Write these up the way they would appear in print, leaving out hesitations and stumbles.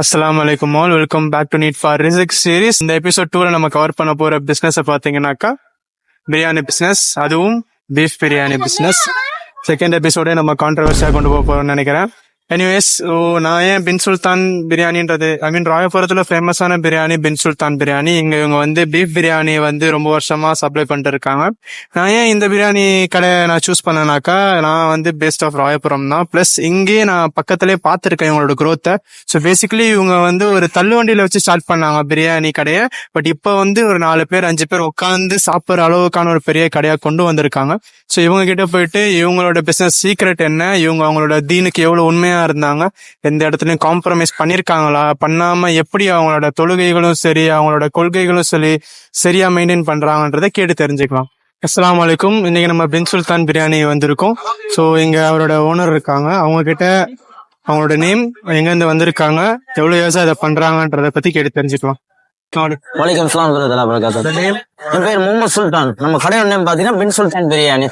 அஸ்ஸலாமு அலைக்கும் all, welcome back to need for ரிசிக்ஸ் சீரிஸ். இந்த எபிசோட் 2ல நம்ம கவர் பண்ண போற பிசினஸ் பாத்தீங்கன்னாக்கா பிரியாணி பிசினஸ், அதுவும் பீஃப் பிரியாணி பிசினஸ். செகண்ட் எபிசோடே நம்ம கான்ட்ரவர்சியா கொண்டு போக போறோம்னு நினைக்கிறேன். எனிவேஸ், நான் ஏன் பின் சுல்தான் பிரியாணின்றது, ராயபுரத்துல ஃபேமஸான பிரியாணி பின் சுல்தான் பிரியாணி. இவங்க பீஃப் பிரியாணி ரொம்ப வருஷமா சப்ளை பண்ணிட்டு இருக்காங்க. நான் ஏன் இந்த பிரியாணி கடை நான் சூஸ் பண்ணனாக்கா, நான் பேஸ்ட் ஆஃப் ராயபுரம் தான். பிளஸ் இங்கே நான் பக்கத்திலே பார்த்துருக்கேன் இவங்களோட growth. ஸோ பேசிக்கலி இவங்க ஒரு தள்ளுவண்டியில வச்சு ஸ்டார்ட் பண்ணாங்க பிரியாணி கடையை. பட் இப்போ ஒரு 4 பேர் 5 பேர் உட்காந்து சாப்பிட்ற அளவுக்கான ஒரு பெரிய கடையா கொண்டு வந்திருக்காங்க. ஸோ இவங்க கிட்ட போயிட்டு இவங்களோட பிசினஸ் சீக்ரெட் என்ன, அவங்களோட தீனுக்கு எவ்வளவு உண்மையா இருந்தாங்க, எந்த இடத்துலயும் காம்ப்ரமைஸ் பண்ணிருக்காங்களா, பண்ணாம எப்படி அவங்களோட தொழுகைகளும் சரி அவங்களோட கொள்கைகளும் சரி சரியா மெயின்டைன் பண்றாங்கன்றதை கேட்டு தெரிஞ்சுக்கலாம். அஸ்ஸலாமு அலைக்கும். இன்னைக்கு நம்ம பின் சுல்தான் பிரியாணி வந்திருக்கோம். ஸோ இங்க அவரோட ஓனர் இருக்காங்க. அவங்க கிட்ட அவங்களோட நேம், எங்க இருந்து வந்திருக்காங்க, எவ்வளவு இயர்ஸா இதை பண்றாங்கன்றத பத்தி கேட்டு தெரிஞ்சுக்கலாம். வலைக்கம் சலாம் வரஹ்மத்துல்லாஹி வபரகாத்துஹு. என் பேர் முகமது சுல்தான். நம்ம கடையோட நேம் பாத்தீங்கன்னா பின் சுல்தான் பிரியாணி.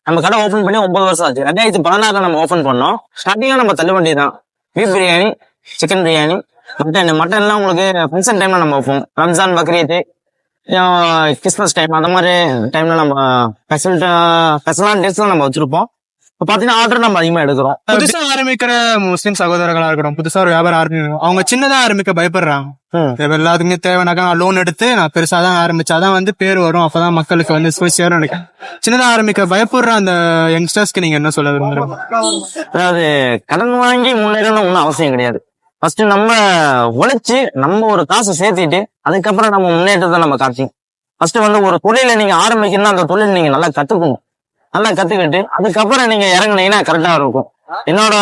நம்ம கடை ஓபன் பண்ணி 9 வருஷம் ஆச்சு. 2016 நம்ம ஓபன் பண்ணோம். ஸ்டார்டிங்கா நம்ம தள்ளுவண்டி தான். பீஃப் பிரியாணி, சிக்கன் பிரியாணி, மட்டன்லாம் உங்களுக்கு ஃபங்க்ஷன் டைம்ல நம்ம வைப்போம். ரம்ஜான், பக்ரீத், கிறிஸ்மஸ் டைம், அந்த மாதிரி டைம்ல நம்ம ஸ்பெஷலான டேஸ்ல நம்ம வச்சிருப்போம். இப்போ பாத்தீங்கன்னா ஆர்டர் நம்ம அதிகமா எடுக்கிறோம். புதுசா ஆரம்பிக்கிற முஸ்லிம் சகோதரர்களா இருக்கட்டும், புதுசா ஒரு வியாபாரம் ஆரம்பிக்கணும், அவங்க சின்னதா ஆரம்பிக்க பயப்படுறாங்க. எல்லாத்துக்குமே தேவைனாக்கா நான் லோன் எடுத்து நான் பெருசாதான் ஆரம்பிச்சாதான் பேர் வரும், அப்பதான் மக்களுக்கு போய் சேரும் நினைக்கிறேன். சின்னதா ஆரம்பிக்க பயப்படுற அந்த யங்ஸ்டர்ஸ்க்கு நீங்க என்ன சொல்ல விரும்புறீங்க? அதாவது கடன் வாங்கி முன்னேறணும் ஒன்றும் அவசியம் கிடையாது. ஃபர்ஸ்ட் நம்ம உழைச்சு நம்ம ஒரு காசை சேர்த்திட்டு அதுக்கப்புறம் நம்ம முன்னேற்றத்தை நம்ம காட்சியும். ஃபர்ஸ்ட் ஒரு தொழிலை நீங்க ஆரம்பிக்கணும்னா அந்த தொழில் நீங்க நல்லா கத்துக்கணும். நல்லா கத்துக்கிட்டு அதுக்கப்புறம் நீங்க இறங்குனீங்கன்னா கரெக்டா இருக்கும். என்னோட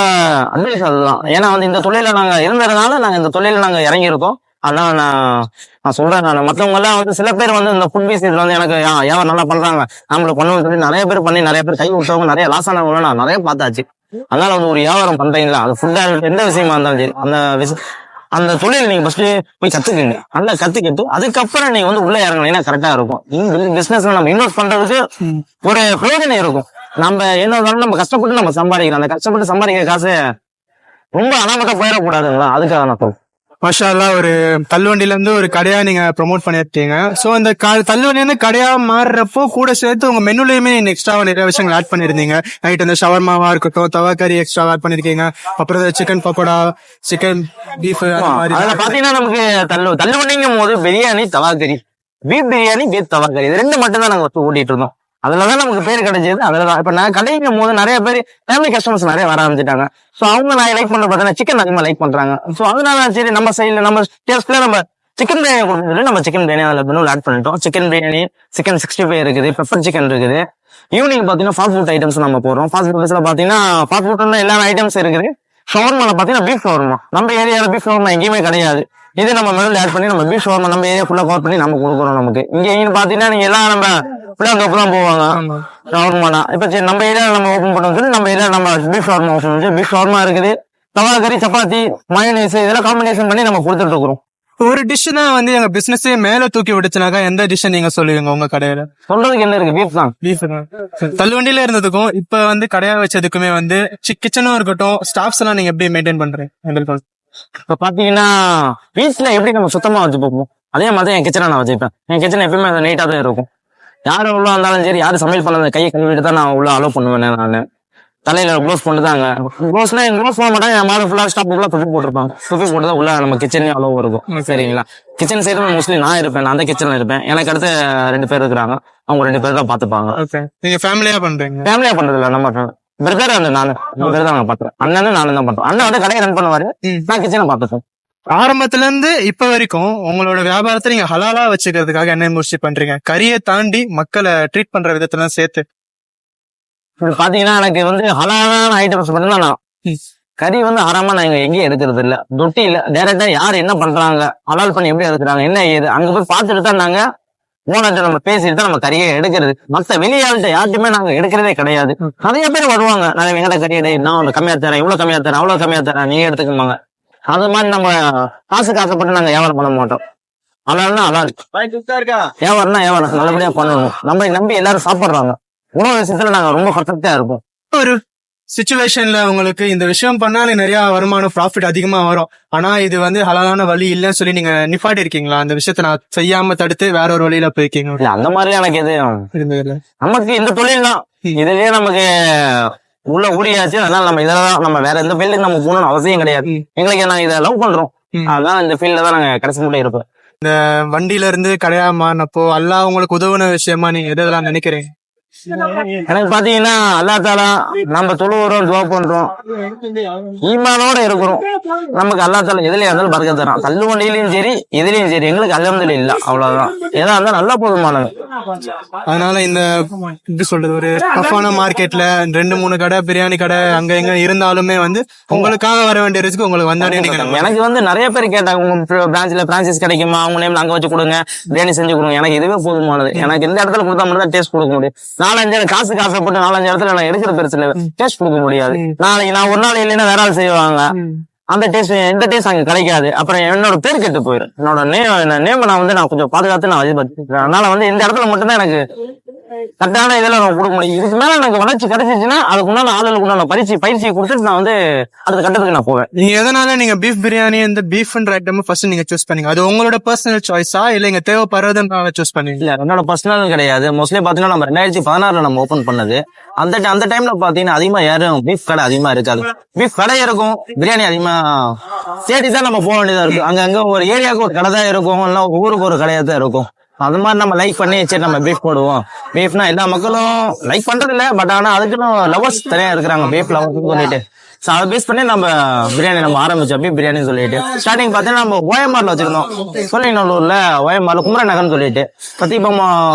அட்வைஸ் அதுதான். ஏன்னா இந்த தொழில நாங்க இருந்ததுனால நாங்க இந்த தொழில நாங்க இறங்கியிருக்கோம். அதனால நான் சொல்றேன். மத்தவங்க எல்லாம் சில பேர் இந்த ஃபுட் பிசினஸ் எனக்கு ஏன் நல்லா பண்றாங்க, நம்மள பண்ணணும்னு சொல்லி நிறைய பேர் பண்ணி நிறைய பேர் கை விட்டவங்க, நிறைய லாஸ் ஆனவங்க நான் நிறைய பார்த்தாச்சு. அதனால ஒரு வியாபாரம் பண்றீங்களா, அது ஃபுட்டா எந்த விஷயமா இருந்தாலும் சரி, அந்த தொழில் நீங்க ஃபர்ஸ்ட் போய் கத்துக்கங்க. நல்லா கத்துக்கிட்டு அதுக்கப்புறம் நீங்க உள்ள இறங்கினீங்கன்னா கரெக்டா இருக்கும். பிசினஸ் நம்ம இன்வெஸ்ட் பண்றதுக்கு ஒரு பிரயோஜனம் இருக்கும். நம்ம என்ன நம்ம கஷ்டப்பட்டு நம்ம சம்பாதிக்கிறோம். அந்த கஷ்டப்பட்டு சம்பாதிக்கிற காசு ரொம்ப அனாமத்தா போயிடக்கூடாதுங்களா, அதுக்காக நான் சொல்றேன். மாஷா அல்லாஹ், ஒரு தள்ளுவண்டியில இருந்து ஒரு கடையா நீங்க ப்ரொமோட் பண்ணிருக்கீங்க. சோ அந்த தள்ளுவண்டி இருந்து கடையா மாறுறப்போ கூட சேர்த்து உங்க மெனுலயுமே எக்ஸ்ட்ராவா நிறைய விஷயங்கள் ஆட் பண்ணிருந்தீங்க. நைட் ஷவர்மாவா இருக்கட்டும், தவா கறி எக்ஸ்ட்ரா ஆட் பண்ணிருக்கீங்க. அப்புறம் சிக்கன் பக்கோடா, சிக்கன் பீஃப், அதுல பாத்தீங்கன்னா நமக்கு தள்ளுவண்டிங்கும் போது பிரியாணி, தவா கறி, பீஃப் பிரியாணி, பீஃப் தவா கறி, இது 2 மட்டும் தான் நாங்க ஓட்டிட்டு இருந்தோம். அதுலதான் நமக்கு பேர் கிடைச்சது. அதுலதான் இப்ப நான் கடைங்கும் போது நிறைய பேர் ஃபேமிலி கஸ்டமர்ஸ் நிறைய வர ஆரம்பிச்சிட்டாங்க. சோ அவங்க நான் லைக் பண்ற பார்த்தீங்கன்னா சிக்கன் அதிகமா லைக் பண்றாங்க. சோ அதனால சரி நம்ம சைட்ல நம்ம டேஸ்ட்ல நம்ம சிக்கன் பிரியாணி கொடுத்துட்டு நம்ம சிக்கன் பிரியாணி அதுல மெனுல ஆட் பண்ணிட்டோம். சிக்கன் பிரியாணி, சிக்கன் 65 இருக்குது, பெப்பர் சிக்கன் இருக்குது. ஈவினிங் பாத்தீங்கன்னா ஃபாஸ்ட் ஃபுட் ஐட்டம்ஸ் நம்ம போடுறோம். ஃபாஸ்ட் ஃபுட்ஸ்ல பாத்தீங்கன்னா ஃபாஸ்ட் ஃபுட்ல எல்லா ஐட்டம்ஸ் இருக்குது. ஷவர்மால பாத்தீங்கன்னா பீஃப் ஷவர்மா, நம்ம ஏரியால பீஃப் ஷவர்மா எங்கேயுமே கிடையாது. இது நம்ம மெனுல ஆட் பண்ணி நம்ம பீஃப் ஷவர்மா நம்ம ஏரியா ஃபுல்லா கவர் பண்ணி நம்ம கொடுக்குறோம். நமக்கு இங்க பாத்தீங்கன்னா நீங்க எல்லாம் நம்ம தான் போவாங்க ஷவர்மானா. இப்ப சரி நம்ம ஏரியா நம்ம ஓபன் பண்ண சொல்லி நம்ம ஏரியா நம்ம பீஃப் ஷவர்மா பீஃப் ஷவர்மா இருக்குது. தவா கறி, சப்பாத்தி, மயோனைஸ், இதெல்லாம் காம்பினேஷன் பண்ணி நம்ம கொடுத்துட்டு இருக்கிறோம். ஒரு டிஷ் தான் எங்க பிசினஸே மேல தூக்கி விடுச்சுனாக்கா எந்த டிஷ் நீங்க சொல்லுவீங்க உங்க கடையில? சொல்றதுக்கு என்ன இருக்கு, பீஃப் தான். பீஃப் தான். தள்ளுவண்டியில இருந்ததுக்கும் இப்ப கடையா வச்சதுக்குமே கிச்சனும் இருக்கட்டும், ஸ்டாஃப்ஸ் எல்லாம் நீங்க எப்படி மெயின்டைன் பண்றீங்க? இப்ப பாத்தீங்கன்னா வீட்டுல எப்படி நம்ம சுத்தமா வச்சு போப்போம், அதே மாதிரி என் கிச்சனை நான் வச்சுப்பேன். என் கிச்சன் எப்பயுமே நீட்டா தான் இருக்கும். யாரும் உள்ள வந்தாலும் சரி, யாரும் சமையல் பண்ண கையை கழுவிட்டு தான் நான் உள்ள அலோவ் பண்ணுவேன். நான் தலையில க்ளோஸ் பண்ணிட்டாங்க. க்ளோஸ்னா க்ளோஸ் பண்ண மாட்டாங்க. என் மாதிரி ஃபுல்லா ஸ்டாப் ஃபுல்லா துப்பி போட்டிருப்பாங்க. துப்பி போட்டு தான் உள்ள நம்ம கிச்சன்லயும் அலோவ் இருக்கும். சரிங்களா? கிச்சன் சைடு மோஸ்ட்லி நான் இருப்பேன். நான் அந்த கிச்சன்ல இருப்பேன். எனக்கு அடுத்து 2 பேர் இருக்கிறாங்க. அவங்க 2 பேர் தான் பாத்துப்பாங்க. நீங்க ஃபேமிலியா பண்றீங்க? ஃபேமிலியா பண்றது இல்ல, நம்ம பிரதர் நானு பிரதர் தான் பண்றேன். அண்ணனும் நானும் தான் பண்றோம். அண்ணன் கடையை ரன் பண்ணுவாரு, நான் கிச்சனை பாத்துப்பேன். ஆரம்பத்துல இருந்து இப்ப வரைக்கும் உங்களோட வியாபாரத்தை நீங்க ஹலாலா வச்சுக்கிறதுக்காக என்ன முயற்சி பண்றீங்க? கறியை தாண்டி மக்களை ட்ரீட் பண்ற விதத்துல சேர்த்து பாத்தீங்கன்னா எனக்கு ஹலாலான ஐட்டம்ஸ் மட்டும் தான். கறி ஹராமா நாங்க எங்கேயும் எடுக்கிறது இல்ல. தொட்டி இல்ல, டைரக்டா யாரு என்ன பண்றாங்க, ஹலால் பண்ணி எப்படி எடுக்கிறாங்க, என்ன ஏது அங்க போய் பாத்துட்டு தான் நாங்க ஓனர்கிட்ட நம்ம பேசிட்டு தான் நம்ம கறியை எடுக்கிறது. மத்த வெளியாள்கிட்ட யார்ட்டுமே நாங்க எடுக்கிறதே கிடையாது. நிறைய பேர் வருவாங்க, நிறைய வெங்கட கறி எடு, நான் கம்மியா தரேன், இவ்வளவு கம்மியா தரேன், அவ்வளவு கம்மியா தரேன், நீங்க எடுத்துக்கோங்க. அது மாதிரி நம்ம காசுக்கு ஆசைப்பட்டு நாங்க வியாபாரம் பண்ண மாட்டோம். அலால்னா அலால், வியாபாரம்னா வியாபாரம் நல்லபடியா பண்ணணும். நம்ம நம்பி எல்லாரும் சாப்பிடுறாங்க. உணவு விஷயத்துல நாங்க ரொம்ப பர்ஃபெக்டா இருப்போம். ஒரு சுச்சுவேஷன்ல உங்களுக்கு இந்த விஷயம் பண்ணாலே நிறைய வருமானம் ப்ராஃபிட் அதிகமா வரும், ஆனா இது வந்து ஹலாலான வழி இல்லைன்னு சொல்லி நீங்க நிப்பாட்டி இருக்கீங்களா? அந்த விஷயத்த நான் செய்யாம தடுத்து வேற ஒரு வழியில போயிருக்கீங்க? இல்ல அந்த மாதிரி எனக்கு எதுவும் இருந்ததில்ல. நமக்கு இந்த தொழில் தான் இதுலயே நமக்கு உள்ள ஊழியாச்சு. அதனால நம்ம இதெல்லாம் நம்ம வேற எந்த ஃபீல்டுக்கு நம்ம போகணும்னு அவசியம் கிடையாது. எங்களுக்கு நாங்க இதை லவ் பண்றோம், அதான் இந்த ஃபீல்ட்ல தான் நாங்க கடைசி மட்டும் இருப்போம். வண்டியில இருந்து கடையா மாறினப்போ அல்லாஹ் உங்களுக்கு உதவுன விஷயமா நீங்க எதெல்லாம் நினைக்கிறீங்க? எனக்கு பாத்தீங்கன்னா அல்லாஹ் தஆலா நம்ம தொழுகிறோம், துவா பண்றோம், ஈமானோட இருக்கிறோம், நமக்கு அல்லாஹ் தஆலா எதுலயா இருந்தாலும் பறக்கத் தரான். தள்ளு வண்டியிலயும் சரி எதுலயும் சரி எங்களுக்கு அல்ஹம்துலில்லாஹ், அவ்வளவுதான். ஏதா இருந்தாலும் நல்லா போதுமானது. அதனால இந்த எப்படி சொல்றது, ஒரு டஃப்பான மார்க்கெட்ல 2-3 கடை பிரியாணி கடை அங்க எங்க இருந்தாலுமே வந்து உங்களுக்காக வர வேண்டிய ரிஸ்க் உங்களுக்கு வந்தாலே நீங்க எனக்கு வந்து நிறைய பேர் கேட்டாங்க, உங்க பிரான்ச்ல பிரான்சைஸ் கிடைக்குமா, அவங்க நேம்ல அங்க வச்சு கொடுங்க, பிரியாணி செஞ்சு கொடுங்க. எனக்கு இதுவே போதுமானது. எனக்கு இந்த இடத்துல கொடுத்தா மட்டும் தான் டேஸ்ட் கொடுக்க முடியும். 4-5 காசுக்கு ஆசைப்பட்டு 4-5 இடத்துல நான் எடுக்கிற பெருசுல டேஸ்ட் கொடுக்க முடியாது. நாளைக்கு நான் ஒரு நாள் இல்லைன்னா வேற ஆள் செய்வாங்க, அந்த டேஸ்ட் இந்த டேஸ்ட் அங்க கிடைக்காது. அப்புறம் என்னோட பேர் கெட்டு போயிடும். என்னோட நேம் நான் வந்து நான் கொஞ்சம் பாதுகாத்து நான் வச்சுப்பேன். அதனால வந்து இந்த இடத்துல மட்டும்தான் எனக்கு கரெக்டான இதெல்லாம் நான் கொடுக்க முடியும். இதுக்கு மேல எனக்கு வளர்ச்சி கிடைச்சிச்சுன்னா அதுக்கு உண்டான ஆளுகளுக்கு உண்டான பயிற்சியை கொடுத்துட்டு நான் வந்து அடுத்த கட்டத்துக்கு நான் போவேன். நீங்க எதனால நீங்க பீஃப் பிரியாணி இந்த பீஃப்ன்ற ஐட்டம் ஃபர்ஸ்ட் நீங்க சூஸ் பண்ணீங்க? அது உங்களோட பர்சனல் சாய்ஸா இல்ல இங்க தேவைப்படுறதுனால சூஸ் பண்ணீங்க? இல்ல என்னோட பர்சனல் கிடையாது. மோஸ்ட்லி பாத்தீங்கன்னா நம்ம 2016 நம்ம ஓபன் பண்ணது. அந்த டைம்ல பாத்தீங்கன்னா அதிகமா யாரும் பீஃப் கடை அதிகமா இருக்காது. பீஃப் கடை இருக்கும், பிரியாணி அதிகமா தேடி தான் நம்ம போக வேண்டியதா இருக்கும். அங்க ஒரு ஏரியாவுக்கு ஒரு கடை தான் இருக்கும், இல்ல ஊருக்கு ஒரு கடையா தான் இருக்கும். அது மாதிரி நம்ம லைக் பண்ணி சரி நம்ம பீஃப் போடுவோம். பீஃப்னா எல்லா மக்களும் லைக் பண்றது இல்ல, பட் ஆனா அதுக்குன்னு லவர்ஸ் தனியா இருக்கிறாங்க, பீஃப் லவர்ஸ் சொல்லிட்டு. சோ அதை பேஸ் பண்ணி நம்ம பிரியாணி நம்ம ஆரம்பிச்சோம், பீஃப் பிரியாணி சொல்லிட்டு. ஸ்டார்டிங் பாத்தீங்கன்னா நம்ம ஓஎம்ஆர்ல வச்சிருந்தோம், சோழிநல்லூர்ல ஓஎம்ஆர்ல குமரன் நகர்னு சொல்லிட்டு பிரதீபமா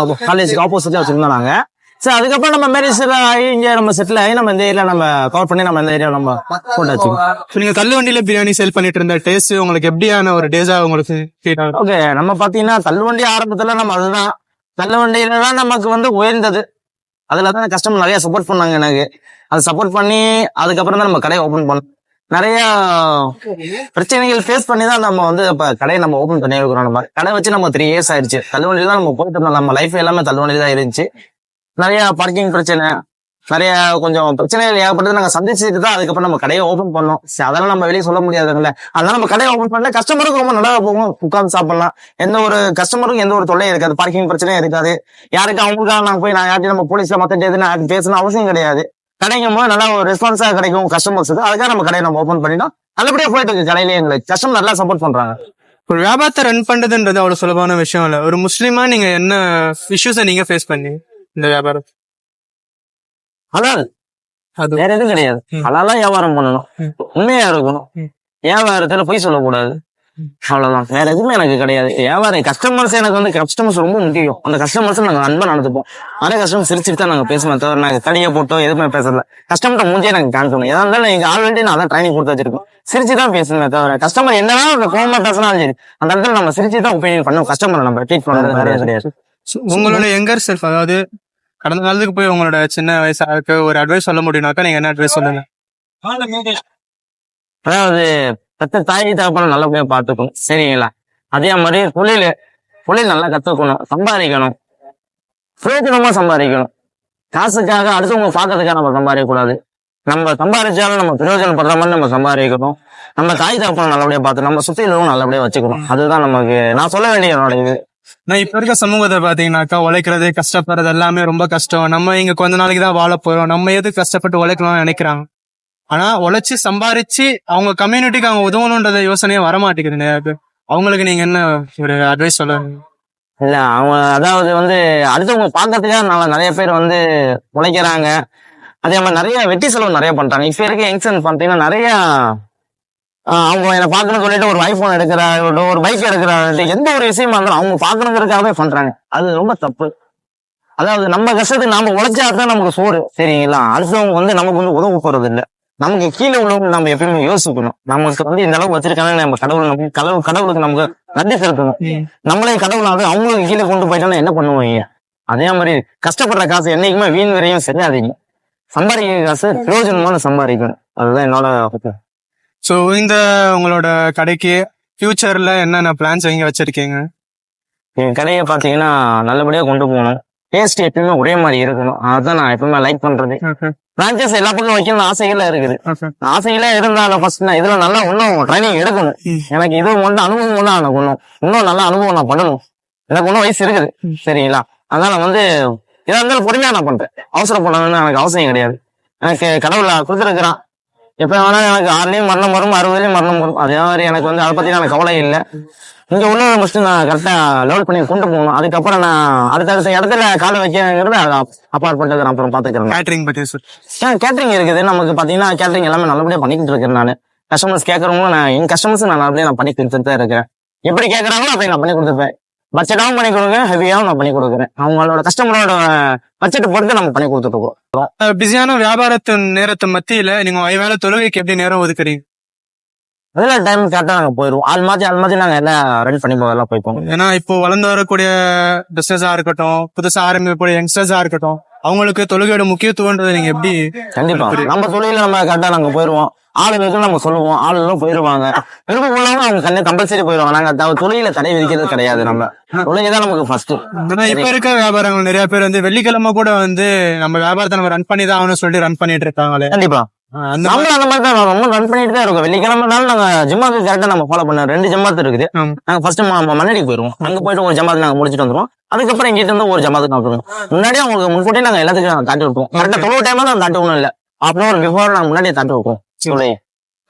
காலேஜுக்கு ஆப்போசிட்ல வச்சிருந்தோம் நாங்க. சரி, அதுக்கப்புறம் நம்ம மேரேஜ் ஆகி இங்க நம்ம செட்டில் ஆகி நம்ம இந்த ஏரியா நம்ம கவர் பண்ணி நம்ம இந்த ஏரியா நம்ம போட்டாச்சு. நீங்க தள்ளு வண்டியில பிரியாணி சேல் பண்ணிட்டு இருந்த டேஸ்ட் உங்களுக்கு எப்படியான ஒரு டேஸா உங்களுக்கு ஃபீல் ஆகுது? ஓகே, நம்ம பாத்தீங்கன்னா தள்ளுவண்டி ஆரம்பத்துல நம்ம அதுதான் தள்ளுவண்டியில தான் நமக்கு வந்து உயர்ந்தது. அதுலதான் கஸ்டமர் நிறைய சப்போர்ட் பண்ணாங்க எனக்கு. அது சப்போர்ட் பண்ணி அதுக்கப்புறம் தான் நம்ம கடையை ஓபன் பண்ணோம். நிறைய பிரச்சனைகள் ஃபேஸ் பண்ணி தான் நம்ம வந்து இப்ப கடையை நம்ம ஓபன் பண்ணி இருக்கிறோம். நம்ம கடை வச்சு நம்ம 3 years ஆயிடுச்சு. தள்ளுவண்டியில தான் நம்ம போயிட்டு இருந்தோம். நம்ம லைஃப் எல்லாமே தள்ளுவண்டியில தான் இருந்துச்சு. நிறைய பார்க்கிங் பிரச்சனை, நிறைய கொஞ்சம் பிரச்சனைகள் ஏற்பட்டது நாங்க சந்திச்சுட்டு தான் அதுக்கப்புறம் நம்ம கடையை ஓபன் பண்ணோம். சரி, அதெல்லாம் நம்ம வெளியே சொல்ல முடியாதுங்களே. அதனால நம்ம கடையை ஓபன் பண்ணல, கஸ்டமருக்கு ரொம்ப நல்லா போகும், உட்கார்ந்து சாப்பிடலாம். எந்த ஒரு கஸ்டமருக்கும் எந்த ஒரு தொல்லையும் இருக்காது, பார்க்கிங் பிரச்சனையும் இருக்காது. யாருக்கு அவங்களுக்காக நாங்க போய் நான் யார்ட்டையும் நம்ம போலீஸ்ல மத்த எதுன்னு பேசணும் அவசியம் கிடையாது. கிடைக்கும் போது நல்லா ஒரு ரெஸ்பான்ஸா கிடைக்கும் கஸ்டமர்ஸுக்கு. அதுக்காக நம்ம கடையை நம்ம ஓபன் பண்ணிட்டோம். நல்லபடியா போயிட்டு இருக்கு கடையிலேயே. எங்களுக்கு கஸ்டமர் நல்லா சப்போர்ட் பண்றாங்க. ஒரு வியாபாரத்தை ரன் பண்றதுன்றது அவ்வளவு சுலபமான விஷயம் இல்ல. ஒரு முஸ்லிமா நீங்க என்ன இஷ்யூஸை நீங்க ஃபேஸ் பண்ணி இந்த வியாபாரம்? ஹலால், அது வேற எதுவும் கிடையாது. ஹலாலா வியாபாரம் பண்ணணும், உண்மையா இருக்கணும், வியாபாரத்துல போய் சொல்லக்கூடாது, அவ்வளவுதான். வேற எதுவுமே எனக்கு கிடையாது. வியாபாரம் கஸ்டமர்ஸ் எனக்கு வந்து கஸ்டமர்ஸ் ரொம்ப முக்கியம். அந்த கஸ்டமர்ஸ் நாங்க அன்பா நடந்துப்போம். நிறைய கஸ்டமர் சிரிச்சுட்டு தான் நாங்க பேசுவோம், தவிர நாங்க தனியா போட்டோம் எதுவுமே பேசல. கஸ்டமர்ட்ட மூஞ்சே நாங்க காமிக்கணும். எதா இருந்தாலும் எங்க ஆல்ரெடி நான் அதான் ட்ரைனிங் கொடுத்து வச்சிருக்கோம். சிரிச்சுதான் பேசணுமே தவிர கஸ்டமர் என்னதான் கோவமா பேசினாலும் சரி அந்த இடத்துல நம்ம சிரிச்சுதான் ஒப்பீனியன் பண்ணுவோம். கஸ்டமரை நம்ம ட்ரீட் பண்றது நிறைய கிடையாது. உங்களோட யங்கர் செல்ஃப், அதாவது கடந்த காலத்துக்கு போய் உங்களோட சின்ன வயசாக்கு ஒரு அட்வைஸ் சொல்ல முடியும்னாக்கா நீங்க என்ன அட்வைஸ் சொல்லுங்க? அதாவது பெத்த தாய் தகப்பன நல்லபடியா பாத்துக்கணும், சரிங்களா? அதே மாதிரி தொழில் நல்லா கத்துக்கணும், சம்பாதிக்கணும், பிரயோஜனமா சம்பாதிக்கணும். காசுக்காக அடுத்தவங்க பாக்கிறதுக்காக நம்ம சம்பாதிக்க கூடாது. நம்ம சம்பாதிச்சாலும் நம்ம பிரயோஜனப்படுற மாதிரி நம்ம சம்பாதிக்கணும். நம்ம தாய் தகப்பன நல்லபடியா பார்த்து நம்ம சுத்திலும் நல்லபடியா வச்சுக்கணும். அதுதான் நமக்கு நான் சொல்ல வேண்டிய என்னோட இது. நான் இப்ப இருக்க சமூகத்தை பாத்தீங்கன்னாக்கா உழைக்கிறது கஷ்டப்படுறது எல்லாமே ரொம்ப கஷ்டம். நம்ம இங்க கொஞ்ச நாளைக்கு தான் வாழ போறோம், நம்ம எது கஷ்டப்பட்டு உழைக்கலாம்னு நினைக்கிறாங்க. ஆனா உழைச்சு சம்பாரிச்சு அவங்க கம்யூனிட்டிக்கு அவங்க உதவணும்ன்றத யோசனையே வரமாட்டேங்குது நிறைய பேர். அவங்களுக்கு நீங்க என்ன ஒரு அட்வைஸ் சொல்லுங்க? இல்ல, அவங்க அதாவது வந்து அடுத்தவங்க பாக்கிறதுக்காக நிறைய பேர் வந்து உழைக்கிறாங்க. அதே மாதிரி நிறைய வெட்டி செலவு நிறைய பண்றாங்க. இப்ப இருக்க யங்ஸ்டர்ஸ் பாத்தீங்கன்னா நிறைய அவங்க என்ன பாக்கணும்னு சொல்லிட்டு ஒரு ஐபோன் எடுக்கிறாங்க, ஒரு பைக் எடுக்கிறாங்க, எந்த ஒரு விஷயமா இருந்தாலும் அவங்க பாக்கணுங்கிறதுக்காகவே பண்றாங்க. அது ரொம்ப தப்பு. அதாவது நம்ம கஷ்டத்துக்கு நாம உழைச்சாதான் நமக்கு சோறு, சரிங்களா? அடுத்தவங்க வந்து நமக்கு வந்து உதவ போறது இல்லை. நமக்கு கீழே உள்ளவங்க நம்ம எப்பயுமே யோசிக்கணும். நமக்கு வந்து இந்த அளவுக்கு வச்சிருக்காங்க, நம்ம கடவுளுக்கு நமக்கு நன்றி செலுத்தணும். நம்மளே கடவுளாக அவங்களுக்கு கீழே கொண்டு போயிட்டோம்னா என்ன பண்ணுவாங்க? அதே மாதிரி கஷ்டப்படுற காசு என்னைக்குமே வீண் வரையும் சரியாதீங்க. சம்பாதிக்கிற காசு பிரயோஜனமான சம்பாதிக்கணும். அதுதான் என்னோட. சோ இந்த உங்களோட கடைக்கு ஃபியூச்சர்ல என்னென்ன பிளான்ஸ் எங்க வச்சிருக்கீங்க? என் கடையை பாத்தீங்கன்னா நல்லபடியா கொண்டு போகணும். டேஸ்ட் எப்பயுமே ஒரே மாதிரி இருக்கணும். அதுதான் நான் எப்பவுமே லைக் பண்றது. பிரான்ச்சைஸ் எல்லா பக்கம் வைக்கணும்னு ஆசைகளே இருக்குது. ஆசைகளே இருந்தாலும் ஃபர்ஸ்ட் நான் இதுல நல்லா இன்னும் ட்ரைனிங் எடுக்கணும். எனக்கு இது ஒன்று அனுபவம் தான் எனக்கு இன்னும் நல்ல அனுபவம் நான் பண்ணணும். எனக்கு இன்னும் வயசு இருக்குது சரிங்களா. அதனால எதா இருந்தாலும் பொறுமையா நான் பண்றேன். அவசரப்படணும்னு எனக்கு அவசியம் கிடையாது. எனக்கு கடவுளை கொடுத்துருக்குறான். எப்ப வேணா எனக்கு 6லயும் மரணம் வரும், 60லயும் மரணம் வரும். அதே மாதிரி எனக்கு எனக்கு பத்தி எனக்கு கவலை இல்லை. இங்க உள்ள ஃபர்ஸ்ட் நான் கரெக்டா லெவல் பண்ணி கொண்டு போகணும். அதுக்கப்புறம் நான் அடுத்த இடத்துல காலை வைக்கிறது அப்பாற்பட்டது நான் அப்புறம் பாத்துக்கிறேன். கேட்டரிங் பத்தி சார் கேட்டரிங் இருக்குது நமக்கு பாத்தீங்கன்னா கேட்டரிங் எல்லாமே நல்லபடியா பண்ணிக்கிட்டு இருக்கேன். நான் கஸ்டமர்ஸ் கேட்கறவங்க என் கஸ்டமர்ஸ் நான் நல்லபடியா நான் பண்ணி கொடுத்துட்டு தான் இருக்கேன். எப்படி கேட்கறாங்களோ அப்படி நான் பண்ணி கொடுத்துப்பேன். பட்ஜெட்டாவும் பண்ணி கொடுக்குறேன், ஹெவியாவும் நான் பண்ணி கொடுக்குறேன். அவங்களோட கஸ்டமரோட பட்ஜெட் பொறுத்து நம்ம பண்ணி கொடுத்துட்டு இருக்கோம். பிஸியான வியாபாரத்தின் நேரத்தை மத்தியில நீங்க வேலை தொழுகைக்கு எப்படி நேரம் ஒதுக்குறீங்க? அதெல்லாம் டைம் கரெக்டா நாங்க போயிருவோம். ஆள் மாத்தி நாங்க எல்லாம் ரெடி பண்ணி எல்லாம் போய்ப்போம். ஏன்னா இப்போ வளர்ந்து வரக்கூடிய பிசினஸா இருக்கட்டும், புதுசா ஆரம்பிக்கக்கூடிய யங்ஸ்டர்ஸா இருக்கட்டும், அவங்களுக்கு தொழுகையோட முக்கியத்துவம்ன்றதை நீங்க எப்படி? கண்டிப்பா நம்ம தொழில நம்ம கரெக்டா நாங்க போயிருவோம். ஆளுங்களுக்கு நம்ம சொல்லுவோம், ஆளுகளும் போயிருவாங்க. விருப்பம் உள்ளவங்க அவங்க கம்பல்சரி போயிருவாங்க. நாங்க தொழில தடை விதிக்கிறது கிடையாது. நம்ம தொழிலை தான் நமக்கு ஃபர்ஸ்ட். இப்ப இருக்க வியாபாரங்கள் நிறைய பேர் வெள்ளிக்கிழமை கூட நம்ம வியாபாரத்தை நம்ம ரன் பண்ணி தான் ஆகணும்னு சொல்லிட்டு ரன் பண்ணிட்டு இருக்காங்களே. கண்டிப்பா நம்ம அந்த மாதிரி தான் ரொம்ப ரன் பண்ணிட்டு தான் இருக்கோம். வெள்ளிக்கிழமைனாலும் நாங்க ஜிம்மாக்கு கரெக்டா நம்ம ஃபாலோ பண்ண 2 ஜமாத்து இருக்குது. நாங்க ஃபர்ஸ்ட் மண்ணடிக்கு போயிருவோம். அங்க போயிட்டு ஒரு ஜமாத்து நாங்க முடிச்சுட்டு வந்துருவோம். அதுக்கப்புறம் எங்கிட்ட இருந்து ஒரு ஜமாத்துக்கு நான் வருவோம். முன்னாடியே அவங்களுக்கு முன்கூட்டியே நாங்க எல்லாத்துக்கும் தாட்டி விட்டுவோம். கரெக்டா 12 டைம்ல தான் தாட்டி ஒண்ணும் இல்ல. அப்புறம் பிஃபோர் நாங்க முன்னாடியே தாட்டி வைப்போம்.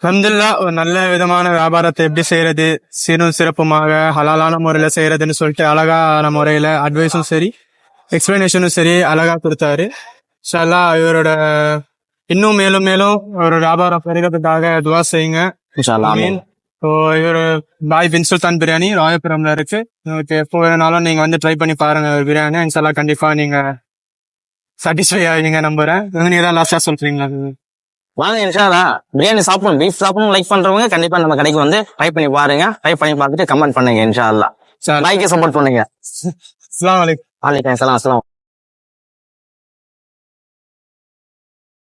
அல்ஹம்துலில்லாஹ், ஒரு நல்ல விதமான வியாபாரத்தை எப்படி செய்யறது, சீரும் சிறப்புமாக ஹலாலான முறையில செய்யறதுன்னு சொல்லிட்டு அழகான முறையில அட்வைஸும் சரி எக்ஸ்பிளனேஷனும் சரி அழகா கொடுத்தாரு. இன்ஷா அல்லாஹ் இவரோட இன்னும் மேலும் மேலும் ஒரு வியாபாரம் பெருகிறதுக்காக துவா செய்யுங்க. இவர் பாய் பின் சுல்தான் பிரியாணி ராயபுரம்ல இருக்கு. உங்களுக்கு எப்போ வேணாலும் நீங்க ட்ரை பண்ணி பாருங்க பிரியாணி. இன்ஷா அல்லாஹ் கண்டிப்பா நீங்க சாட்டிஸ்ஃபை ஆவீங்க நம்புறேன். நீங்க தான் லாஸ்டா சொல்றீங்களா? வாங்க இன்ஷா அல்லாஹ் பிரியாணி சாப்பிடணும், பீஃப் சாப்பிடணும் லைக் பண்றவங்க கண்டிப்பா நம்ம கடைக்கு ட்ரை பண்ணி பாருங்க. ட்ரை பண்ணி பார்த்துட்டு கமெண்ட் பண்ணுங்க. இன்ஷா அல்லாஹ் லைக் சப்போர்ட் பண்ணுங்க. அஸ்ஸலாமு அலைக்கும். வலைக்கம் சலாம்.